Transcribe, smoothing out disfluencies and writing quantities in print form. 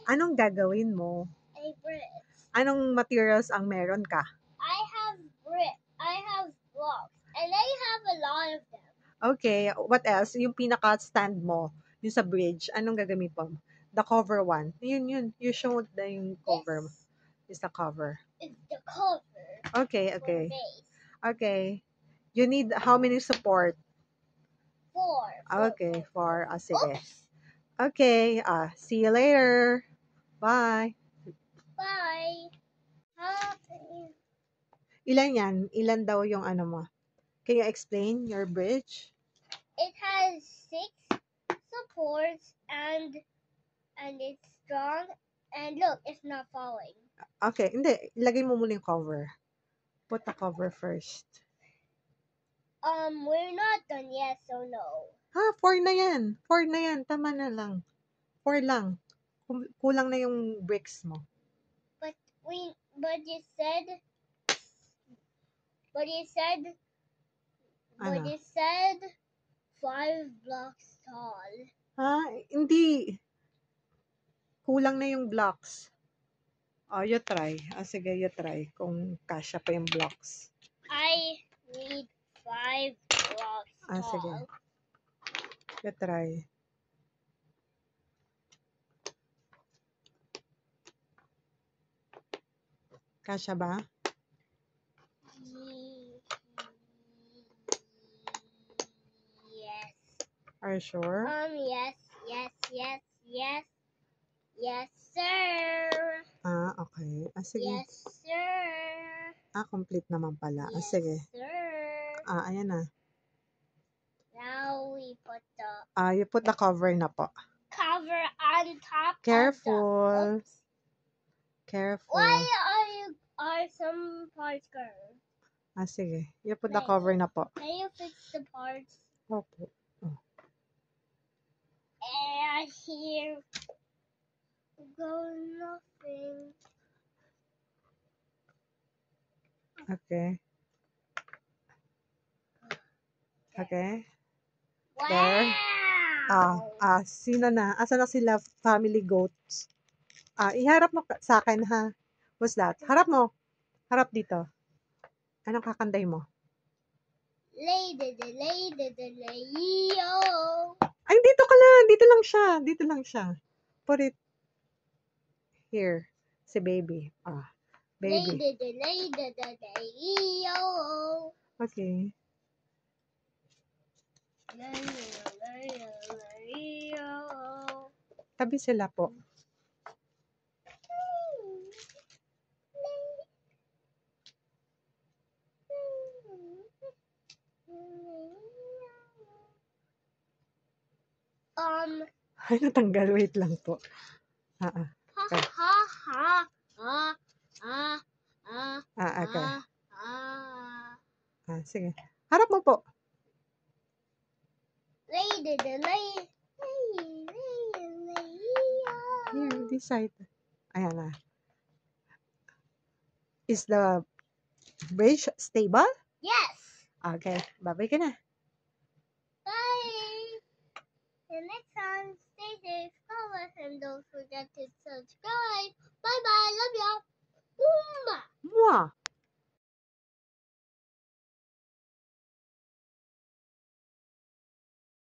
Anong gagawin mo? A bridge. Anong materials ang meron ka? I have blocks, and I have a lot of them. Okay, what else? Yung pinaka-stand mo, yung sa bridge, anong gagamit mo? The cover one. Yun. You showed na yung cover. This Is the cover. is the cover Okay, for the okay. base. Okay. You need how many support? 4. Okay, 4. Sige. Oops. Okay, see you later. Bye. Bye. Ilan yan? Ilan daw yung ano mo? Can you explain your bridge? It has 6 supports and it's strong. And look, it's not falling. Okay, hindi. Ilagay mo muna yung cover. Put the cover first. We're not done yet, so no. 4 na yan. 4 na yan. Tama na lang. 4 lang. Kulang na yung bricks mo. But you said Ano? 5 blocks tall. Hindi. Kulang na yung blocks. You try. Sige, you try. Kung kasya pa yung blocks. I need 5 blocks tall. Sige. You try. Kasya ba? Yes. Are you sure? Yes, sir. Okay. Sige. Yes, sir. Complete naman pala. Yes, Sige. sir. Ayan na. Now we put the You put the cover na po. cover on top. Careful. Oops. Careful. Why are some parts curved? Sige. You put the cover na po. Can you fix the parts? Opo. And here goes nothing. Okay. Okay. Wow. There. Sino na? Asa na sila family goats? Iharap mo sa akin, ha? What's that? Harap mo. Harap dito. Anong kakanday mo? Lady. Ay, dito ka lang. Dito lang siya. Dito lang siya. Put it here. Si baby. Baby. Okay. Tabi sila po. Ay, natanggal. Wait lang po. Okay. Sige. Harap mo po. Here, this side. Ayan na. Is the bridge stable? Yes. Okay. Bye-bye ka na. Bye. And next time, stay safe, color, and don't forget to subscribe. Bye-bye. Love y'all. Mwah!